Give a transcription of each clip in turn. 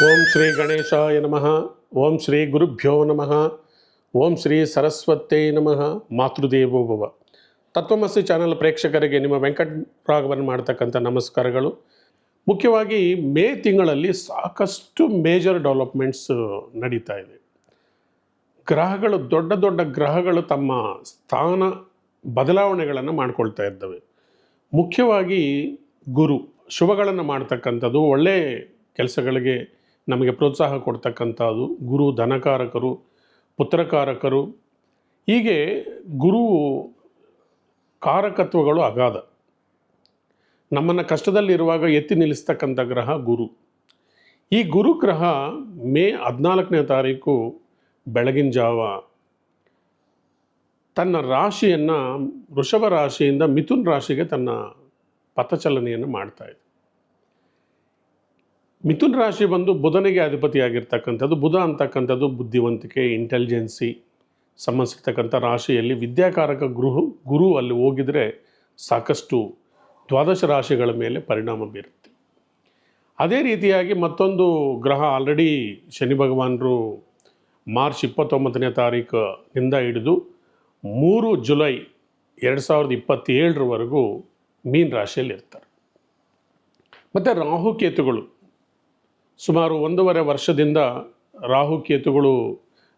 ಓಂ ಶ್ರೀ ಗಣೇಶಾಯ ನಮಃ. ಓಂ ಶ್ರೀ ಗುರುಭ್ಯೋ ನಮಃ. ಓಂ ಶ್ರೀ ಸರಸ್ವತೇ ನಮಃ. ಮಾತೃದೇವೋ ಭವ. ತತ್ವಮಸಿ ಚಾನಲ್ ಪ್ರೇಕ್ಷಕರಿಗೆ ನಿಮ್ಮ ವೆಂಕಟರಾಘವನ್ ಮಾಡ್ತಕ್ಕಂಥ ನಮಸ್ಕಾರಗಳು. ಮುಖ್ಯವಾಗಿ ಮೇ ತಿಂಗಳಲ್ಲಿ ಸಾಕಷ್ಟು ಮೇಜರ್ ಡೆವಲಪ್ಮೆಂಟ್ಸ್ ನಡೀತಾ ಇದೆ. ಗ್ರಹಗಳು ದೊಡ್ಡ ದೊಡ್ಡ ಗ್ರಹಗಳು ತಮ್ಮ ಸ್ಥಾನ ಬದಲಾವಣೆಗಳನ್ನು ಮಾಡ್ಕೊಳ್ತಾ ಇದ್ದಾವೆ. ಮುಖ್ಯವಾಗಿ ಗುರು ಶುಭಗಳನ್ನು ಮಾಡ್ತಕ್ಕಂಥದ್ದು, ಒಳ್ಳೆಯ ಕೆಲಸಗಳಿಗೆ ನಮಗೆ ಪ್ರೋತ್ಸಾಹ ಕೊಡ್ತಕ್ಕಂಥದ್ದು. ಗುರು ಧನಕಾರಕರು, ಪುತ್ರಕಾರಕರು, ಹೀಗೆ ಗುರು ಕಾರಕತ್ವಗಳು ಅಗಾಧ. ನಮ್ಮನ್ನು ಕಷ್ಟದಲ್ಲಿರುವಾಗ ಎತ್ತಿ ನಿಲ್ಲಿಸ್ತಕ್ಕಂಥ ಗ್ರಹ ಗುರು. ಈ ಗುರು ಗ್ರಹ ಮೇ 14ನೇ ತಾರೀಕು ಬೆಳಗಿನ ಜಾವ ತನ್ನ ರಾಶಿಯನ್ನು ವೃಷಭ ರಾಶಿಯಿಂದ ಮಿಥುನ್ ರಾಶಿಗೆ ತನ್ನ ಪಥಚಲನೆಯನ್ನು ಮಾಡ್ತಾ ಇದೆ. ಮಿಥುನ್ ರಾಶಿ ಬಂದು ಬುಧನಿಗೆ ಅಧಿಪತಿಯಾಗಿರ್ತಕ್ಕಂಥದ್ದು. ಬುಧ ಅಂತಕ್ಕಂಥದ್ದು ಬುದ್ಧಿವಂತಿಕೆ, ಇಂಟೆಲಿಜೆನ್ಸಿ ಸಂಬಂಧಿಸಿರ್ತಕ್ಕಂಥ ರಾಶಿಯಲ್ಲಿ ವಿದ್ಯಾಕಾರಕ ಗುರು ಅಲ್ಲಿ ಹೋಗಿದರೆ ಸಾಕಷ್ಟು ದ್ವಾದಶ ರಾಶಿಗಳ ಮೇಲೆ ಪರಿಣಾಮ ಬೀರುತ್ತೆ. ಅದೇ ರೀತಿಯಾಗಿ ಮತ್ತೊಂದು ಗ್ರಹ ಆಲ್ರೆಡಿ ಶನಿ ಭಗವಾನರು ಮಾರ್ಚ್ 29ನೇ ತಾರೀಕಿನಿಂದ ಹಿಡಿದು 3 ಜುಲೈ 2027ರವರೆಗೂ ಮೀನ ರಾಶಿಯಲ್ಲಿ ಇರ್ತಾರೆ. ಮತ್ತು ರಾಹುಕೇತುಗಳು ಸುಮಾರು 1.5 ವರ್ಷದಿಂದ ರಾಹುಕೇತುಗಳು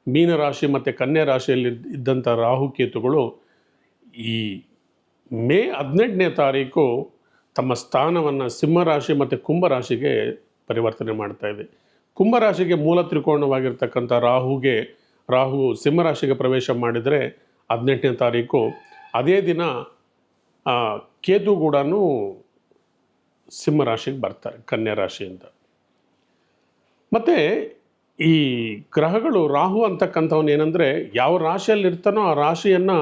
ಮೀನರಾಶಿ ಮತ್ತು ಕನ್ಯಾ ರಾಶಿಯಲ್ಲಿ ಇದ್ದಂಥ ರಾಹುಕೇತುಗಳು ಈ ಮೇ 18ನೇ ತಾರೀಕು ತಮ್ಮ ಸ್ಥಾನವನ್ನು ಸಿಂಹರಾಶಿ ಮತ್ತು ಕುಂಭರಾಶಿಗೆ ಪರಿವರ್ತನೆ ಮಾಡ್ತಾ ಇದೆ. ಕುಂಭರಾಶಿಗೆ ಮೂಲ ತ್ರಿಕೋಣವಾಗಿರ್ತಕ್ಕಂಥ ರಾಹು ಸಿಂಹರಾಶಿಗೆ ಪ್ರವೇಶ ಮಾಡಿದರೆ 18ನೇ ತಾರೀಕು, ಅದೇ ದಿನ ಕೇತು ಕೂಡ ಸಿಂಹರಾಶಿಗೆ ಬರ್ತಾರೆ ಕನ್ಯಾ ರಾಶಿಯಿಂದ. ಮತ್ತು ಈ ಗ್ರಹಗಳು ರಾಹು ಅಂತಕ್ಕಂಥವನು ಏನಂದರೆ, ಯಾವ ರಾಶಿಯಲ್ಲಿ ಇರ್ತಾನೋ ಆ ರಾಶಿಯನ್ನು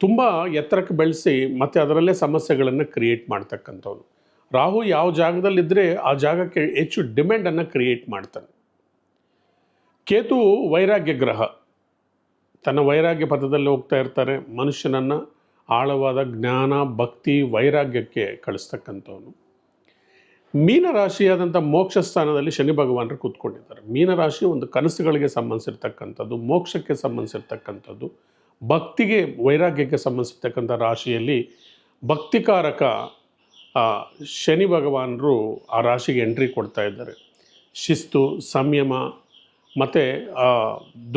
ತುಂಬ ಎತ್ತರಕ್ಕೆ ಬೆಳೆಸಿ ಮತ್ತು ಅದರಲ್ಲೇ ಸಮಸ್ಯೆಗಳನ್ನು ಕ್ರಿಯೇಟ್ ಮಾಡ್ತಕ್ಕಂಥವನು. ರಾಹು ಯಾವ ಜಾಗದಲ್ಲಿದ್ದರೆ ಆ ಜಾಗಕ್ಕೆ ಹೆಚ್ಚು ಡಿಮ್ಯಾಂಡನ್ನು ಕ್ರಿಯೇಟ್ ಮಾಡ್ತಾನೆ. ಕೇತು ವೈರಾಗ್ಯ ಗ್ರಹ, ತನ್ನ ವೈರಾಗ್ಯ ಪಥದಲ್ಲಿ ಹೋಗ್ತಾ ಇರ್ತಾರೆ. ಮನುಷ್ಯನನ್ನು ಆಳವಾದ ಜ್ಞಾನ, ಭಕ್ತಿ, ವೈರಾಗ್ಯಕ್ಕೆ ಕಳಿಸ್ತಕ್ಕಂಥವನು. ಮೀನರಾಶಿಯಾದಂಥ ಮೋಕ್ಷ ಸ್ಥಾನದಲ್ಲಿ ಶನಿ ಭಗವಾನರು ಕೂತ್ಕೊಂಡಿದ್ದಾರೆ. ಮೀನರಾಶಿ ಒಂದು ಕನಸುಗಳಿಗೆ ಸಂಬಂಧಿಸಿರ್ತಕ್ಕಂಥದ್ದು, ಮೋಕ್ಷಕ್ಕೆ ಸಂಬಂಧಿಸಿರ್ತಕ್ಕಂಥದ್ದು, ಭಕ್ತಿಗೆ, ವೈರಾಗ್ಯಕ್ಕೆ ಸಂಬಂಧಿಸಿರ್ತಕ್ಕಂಥ ರಾಶಿಯಲ್ಲಿ ಭಕ್ತಿಕಾರಕ ಶನಿ ಭಗವಾನರು ಆ ರಾಶಿಗೆ ಎಂಟ್ರಿ ಕೊಡ್ತಾ ಇದ್ದಾರೆ. ಶಿಸ್ತು, ಸಂಯಮ ಮತ್ತು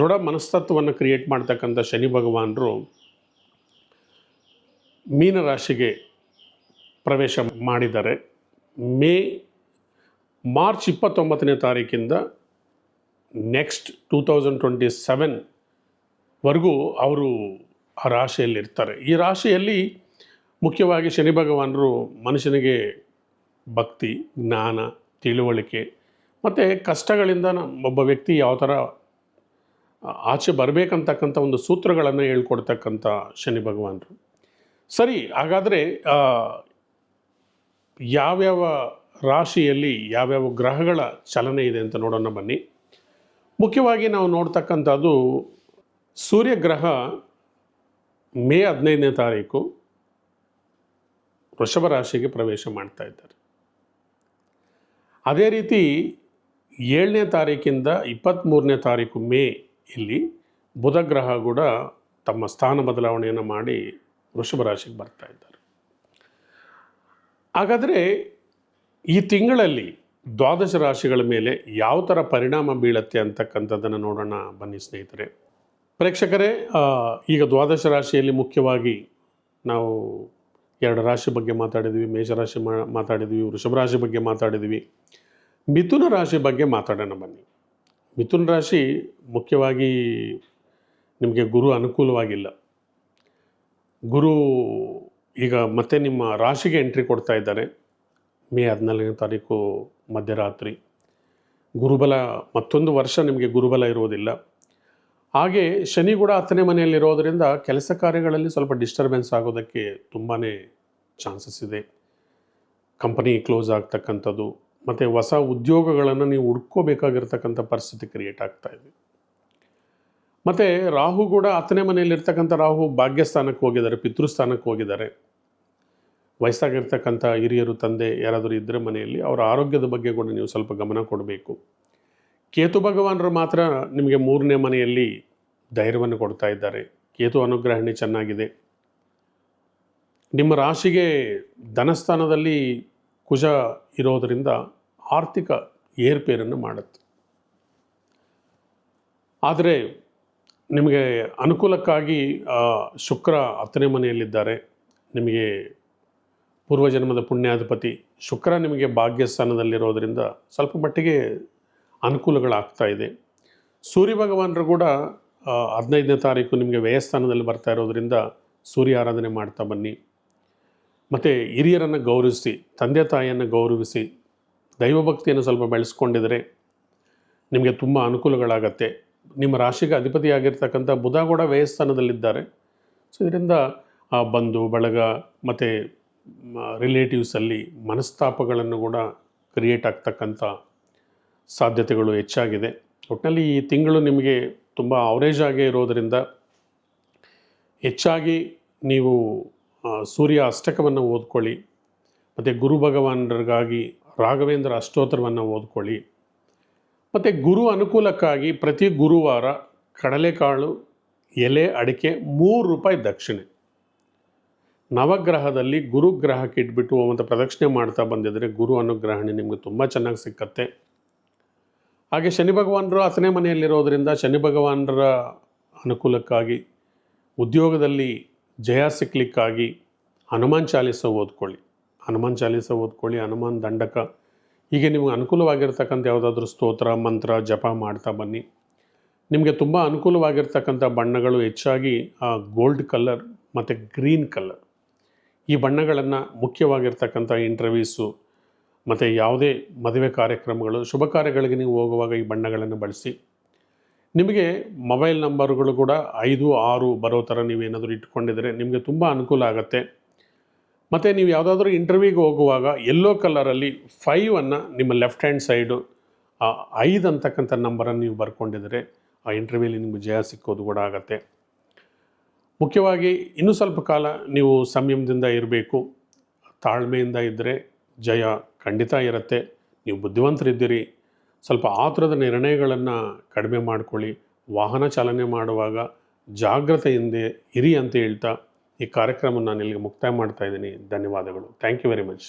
ದೃಢ ಮನಸ್ತತ್ವವನ್ನು ಕ್ರಿಯೇಟ್ ಮಾಡ್ತಕ್ಕಂಥ ಶನಿ ಭಗವಾನರು ಮೀನರಾಶಿಗೆ ಪ್ರವೇಶ ಮಾಡಿದ್ದಾರೆ. ಮಾರ್ಚ್ 29ನೇ ತಾರೀಕಿಂದ ನೆಕ್ಸ್ಟ್ 2027ವರೆಗೂ ಅವರು ಆ ರಾಶಿಯಲ್ಲಿರ್ತಾರೆ. ಈ ರಾಶಿಯಲ್ಲಿ ಮುಖ್ಯವಾಗಿ ಶನಿ ಭಗವಾನರು ಮನುಷ್ಯನಿಗೆ ಭಕ್ತಿ, ಜ್ಞಾನ, ತಿಳುವಳಿಕೆ ಮತ್ತು ಕಷ್ಟಗಳಿಂದ ಒಬ್ಬ ವ್ಯಕ್ತಿ ಯಾವ ಥರ ಆಚೆ ಬರಬೇಕಂತಕ್ಕಂಥ ಒಂದು ಸೂತ್ರಗಳನ್ನು ಹೇಳ್ಕೊಡ್ತಕ್ಕಂಥ ಶನಿ ಭಗವಾನರು. ಸರಿ, ಹಾಗಾದರೆ ಯಾವ್ಯಾವ ರಾಶಿಯಲ್ಲಿ ಯಾವ್ಯಾವ ಗ್ರಹಗಳ ಚಲನೆ ಇದೆ ಅಂತ ನೋಡೋಣ ಬನ್ನಿ. ಮುಖ್ಯವಾಗಿ ನಾವು ನೋಡ್ತಕ್ಕಂಥದ್ದು ಸೂರ್ಯಗ್ರಹ ಮೇ 15ನೇ ತಾರೀಕು ವೃಷಭ ರಾಶಿಗೆ ಪ್ರವೇಶ ಮಾಡ್ತಾ ಇದ್ದಾರೆ. ಅದೇ ರೀತಿ 7ನೇ ತಾರೀಕಿಂದ 23ನೇ ತಾರೀಕು ಮೇ ಇಲ್ಲಿ ಬುಧ ಗ್ರಹ ಕೂಡ ತಮ್ಮ ಸ್ಥಾನ ಬದಲಾವಣೆಯನ್ನು ಮಾಡಿ ವೃಷಭ ರಾಶಿಗೆ ಬರ್ತಾ ಇದ್ದಾರೆ. ಹಾಗಾದರೆ ಈ ತಿಂಗಳಲ್ಲಿ ದ್ವಾದಶ ರಾಶಿಗಳ ಮೇಲೆ ಯಾವ ಥರ ಪರಿಣಾಮ ಬೀಳುತ್ತೆ ಅಂತಕ್ಕಂಥದ್ದನ್ನು ನೋಡೋಣ ಬನ್ನಿ ಸ್ನೇಹಿತರೆ. ಪ್ರೇಕ್ಷಕರೇ, ಈಗ ದ್ವಾದಶ ರಾಶಿಯಲ್ಲಿ ಮುಖ್ಯವಾಗಿ ನಾವು 2 ರಾಶಿ ಬಗ್ಗೆ ಮಾತಾಡಿದ್ವಿ. ಮೇಷರಾಶಿ ಮಾತಾಡಿದ್ವಿ, ವೃಷಭ ರಾಶಿ ಬಗ್ಗೆ ಮಾತಾಡಿದ್ವಿ. ಮಿಥುನ ರಾಶಿ ಬಗ್ಗೆ ಮಾತಾಡೋಣ ಬನ್ನಿ. ಮಿಥುನ ರಾಶಿ ಮುಖ್ಯವಾಗಿ ನಿಮಗೆ ಗುರು ಅನುಕೂಲವಾಗಿಲ್ಲ. ಗುರು ಈಗ ಮತ್ತೆ ನಿಮ್ಮ ರಾಶಿಗೆ ಎಂಟ್ರಿ ಕೊಡ್ತಾ ಇದ್ದಾರೆ ಮೇ 14ನೇ ತಾರೀಕು ಮಧ್ಯರಾತ್ರಿ. ಗುರುಬಲ ಮತ್ತೊಂದು ವರ್ಷ ನಿಮಗೆ ಗುರುಬಲ ಇರುವುದಿಲ್ಲ. ಹಾಗೆ ಶನಿ ಕೂಡ 10ನೇ ಮನೆಯಲ್ಲಿರೋದರಿಂದ ಕೆಲಸ ಕಾರ್ಯಗಳಲ್ಲಿ ಸ್ವಲ್ಪ ಡಿಸ್ಟರ್ಬೆನ್ಸ್ ಆಗೋದಕ್ಕೆ ತುಂಬಾ ಚಾನ್ಸಸ್ ಇದೆ. ಕಂಪನಿ ಕ್ಲೋಸ್ ಆಗ್ತಕ್ಕಂಥದ್ದು ಮತ್ತು ಹೊಸ ಉದ್ಯೋಗಗಳನ್ನು ನೀವು ಹುಡ್ಕೋಬೇಕಾಗಿರ್ತಕ್ಕಂಥ ಪರಿಸ್ಥಿತಿ ಕ್ರಿಯೇಟ್ ಆಗ್ತಾ ಇದೆ. ಮತ್ತು ರಾಹು ಕೂಡ 10ನೇ ಮನೆಯಲ್ಲಿರ್ತಕ್ಕಂಥ ರಾಹು ಭಾಗ್ಯಸ್ಥಾನಕ್ಕೆ ಹೋಗಿದ್ದಾರೆ, ಪಿತೃಸ್ಥಾನಕ್ಕೆ ಹೋಗಿದ್ದಾರೆ. ವಯಸ್ಸಾಗಿರ್ತಕ್ಕಂಥ ಹಿರಿಯರು, ತಂದೆ ಯಾರಾದರೂ ಇದ್ದರೆ ಮನೆಯಲ್ಲಿ ಅವರ ಆರೋಗ್ಯದ ಬಗ್ಗೆ ಕೂಡ ನೀವು ಸ್ವಲ್ಪ ಗಮನ ಕೊಡಬೇಕು. ಕೇತು ಭಗವಾನರು ಮಾತ್ರ ನಿಮಗೆ 3ನೇ ಮನೆಯಲ್ಲಿ ಧೈರ್ಯವನ್ನು ಕೊಡ್ತಾ ಇದ್ದಾರೆ. ಕೇತು ಅನುಗ್ರಹಣೆ ಚೆನ್ನಾಗಿದೆ. ನಿಮ್ಮ ರಾಶಿಗೆ ಧನಸ್ಥಾನದಲ್ಲಿ ಕುಜ ಇರೋದರಿಂದ ಆರ್ಥಿಕ ಏರ್ಪೇರನ್ನು ಮಾಡುತ್ತೆ. ಆದರೆ ನಿಮಗೆ ಅನುಕೂಲಕ್ಕಾಗಿ ಶುಕ್ರ 10ನೇ ಮನೆಯಲ್ಲಿದ್ದಾರೆ. ನಿಮಗೆ ಪೂರ್ವಜನ್ಮದ ಪುಣ್ಯಾಧಿಪತಿ ಶುಕ್ರ ನಿಮಗೆ ಭಾಗ್ಯಸ್ಥಾನದಲ್ಲಿರೋದರಿಂದ ಸ್ವಲ್ಪ ಮಟ್ಟಿಗೆ ಅನುಕೂಲಗಳಾಗ್ತಾ ಇದೆ. ಸೂರ್ಯ ಭಗವಾನರು ಕೂಡ 15ನೇ ತಾರೀಕು ನಿಮಗೆ ವ್ಯಯಸ್ಥಾನದಲ್ಲಿ ಬರ್ತಾ ಇರೋದರಿಂದ ಸೂರ್ಯ ಆರಾಧನೆ ಮಾಡ್ತಾ ಬನ್ನಿ. ಮತ್ತು ಹಿರಿಯರನ್ನು ಗೌರವಿಸಿ, ತಂದೆ ತಾಯಿಯನ್ನು ಗೌರವಿಸಿ, ದೈವಭಕ್ತಿಯನ್ನು ಸ್ವಲ್ಪ ಬೆಳೆಸ್ಕೊಂಡಿದರೆ ನಿಮಗೆ ತುಂಬ ಅನುಕೂಲಗಳಾಗತ್ತೆ. ನಿಮ್ಮ ರಾಶಿಗೆ ಅಧಿಪತಿಯಾಗಿರ್ತಕ್ಕಂಥ ಬುಧ ಕೂಡ ವ್ಯಯಸ್ಥಾನದಲ್ಲಿದ್ದಾರೆ. ಸೊ ಇದರಿಂದ ಬಂಧು ಬಳಗ ಮತ್ತು ರಿಲೇಟಿವ್ಸಲ್ಲಿ ಮನಸ್ತಾಪಗಳನ್ನು ಕೂಡ ಕ್ರಿಯೇಟ್ ಆಗ್ತಕ್ಕಂಥ ಸಾಧ್ಯತೆಗಳು ಹೆಚ್ಚಾಗಿದೆ. ಒಟ್ಟಿನಲ್ಲಿ ಈ ತಿಂಗಳು ನಿಮಗೆ ತುಂಬ ಅವರೇಜ್ ಆಗೇ ಇರೋದರಿಂದ ಹೆಚ್ಚಾಗಿ ನೀವು ಸೂರ್ಯ ಅಷ್ಟಕವನ್ನು ಓದ್ಕೊಳ್ಳಿ. ಮತ್ತು ಗುರು ಭಗವಾನರಿಗಾಗಿ ರಾಘವೇಂದ್ರ ಅಷ್ಟೋತ್ತರವನ್ನು ಓದ್ಕೊಳ್ಳಿ. ಮತ್ತು ಗುರು ಅನುಕೂಲಕ್ಕಾಗಿ ಪ್ರತಿ ಗುರುವಾರ ಕಡಲೆಕಾಳು, ಎಲೆ, ಅಡಿಕೆ 3 ರೂಪಾಯಿ ದಕ್ಷಿಣೆ ನವಗ್ರಹದಲ್ಲಿ ಗುರುಗ್ರಹಕ್ಕೆ ಇಟ್ಬಿಟ್ಟು ಮತ್ತು ಪ್ರದಕ್ಷಿಣೆ ಮಾಡ್ತಾ ಬಂದಿದ್ದರೆ ಗುರು ಅನುಗ್ರಹಣೆ ನಿಮಗೆ ತುಂಬ ಚೆನ್ನಾಗಿ ಸಿಕ್ಕತ್ತೆ. ಹಾಗೆ ಶನಿ ಭಗವಾನರು 10ನೇ ಮನೆಯಲ್ಲಿರೋದರಿಂದ ಶನಿ ಭಗವಾನರ ಅನುಕೂಲಕ್ಕಾಗಿ ಉದ್ಯೋಗದಲ್ಲಿ ಜಯ ಸಿಕ್ಕಲಿಕ್ಕಾಗಿ ಹನುಮಾನ್ ಚಾಲೀಸ ಓದ್ಕೊಳ್ಳಿ. ಹನುಮಾನ್ ದಂಡಕ ಹೀಗೆ ನಿಮಗೆ ಅನುಕೂಲವಾಗಿರ್ತಕ್ಕಂಥ ಯಾವುದಾದ್ರೂ ಸ್ತೋತ್ರ ಮಂತ್ರ ಜಪ ಮಾಡ್ತಾ ಬನ್ನಿ. ನಿಮಗೆ ತುಂಬ ಅನುಕೂಲವಾಗಿರ್ತಕ್ಕಂಥ ಬಣ್ಣಗಳು ಹೆಚ್ಚಾಗಿ ಗೋಲ್ಡ್ ಕಲರ್ ಮತ್ತು ಗ್ರೀನ್ ಕಲರ್, ಈ ಬಣ್ಣಗಳನ್ನು ಮುಖ್ಯವಾಗಿರ್ತಕ್ಕಂಥ ಇಂಟರ್ವ್ಯೂಸು ಮತ್ತು ಯಾವುದೇ ಮದುವೆ ಕಾರ್ಯಕ್ರಮಗಳು, ಶುಭ ಕಾರ್ಯಗಳಿಗೆ ನೀವು ಹೋಗುವಾಗ ಈ ಬಣ್ಣಗಳನ್ನು ಬಳಸಿ. ನಿಮಗೆ ಮೊಬೈಲ್ ನಂಬರ್ಗಳು ಕೂಡ 5, 6 ಬರೋ ಥರ ನೀವೇನಾದರೂ ಇಟ್ಕೊಂಡಿದ್ರೆ ನಿಮಗೆ ತುಂಬ ಅನುಕೂಲ ಆಗುತ್ತೆ. ಮತ್ತು ನೀವು ಯಾವುದಾದ್ರೂ ಇಂಟರ್ವ್ಯೂಗೆ ಹೋಗುವಾಗ ಯೆಲ್ಲೋ ಕಲರಲ್ಲಿ 5 ನಿಮ್ಮ ಲೆಫ್ಟ್ ಹ್ಯಾಂಡ್ ಸೈಡು 5 ಅಂತಕ್ಕಂಥ ನಂಬರನ್ನು ನೀವು ಬರ್ಕೊಂಡಿದ್ರೆ ಆ ಇಂಟರ್ವ್ಯೂಲಿ ನಿಮಗೆ ಜಯ ಸಿಕ್ಕೋದು ಕೂಡ ಆಗುತ್ತೆ. ಮುಖ್ಯವಾಗಿ ಇನ್ನೂ ಸ್ವಲ್ಪ ಕಾಲ ನೀವು ಸಂಯಮದಿಂದ ಇರಬೇಕು. ತಾಳ್ಮೆಯಿಂದ ಇದ್ದರೆ ಜಯ ಖಂಡಿತ ಇರುತ್ತೆ. ನೀವು ಬುದ್ಧಿವಂತರಿದ್ದೀರಿ. ಸ್ವಲ್ಪ ಆತುರದ ನಿರ್ಣಯಗಳನ್ನು ಕಡಿಮೆ ಮಾಡಿಕೊಳ್ಳಿ. ವಾಹನ ಚಾಲನೆ ಮಾಡುವಾಗ ಜಾಗ್ರತೆಯಿಂದ ಇರಿ ಅಂತ ಹೇಳ್ತಾ ಈ ಕಾರ್ಯಕ್ರಮ ನಾನು ಇಲ್ಲಿಗೆ ಮುಕ್ತಾಯ ಮಾಡ್ತಾ ಇದ್ದೀನಿ. ಧನ್ಯವಾದಗಳು. Thank you very much.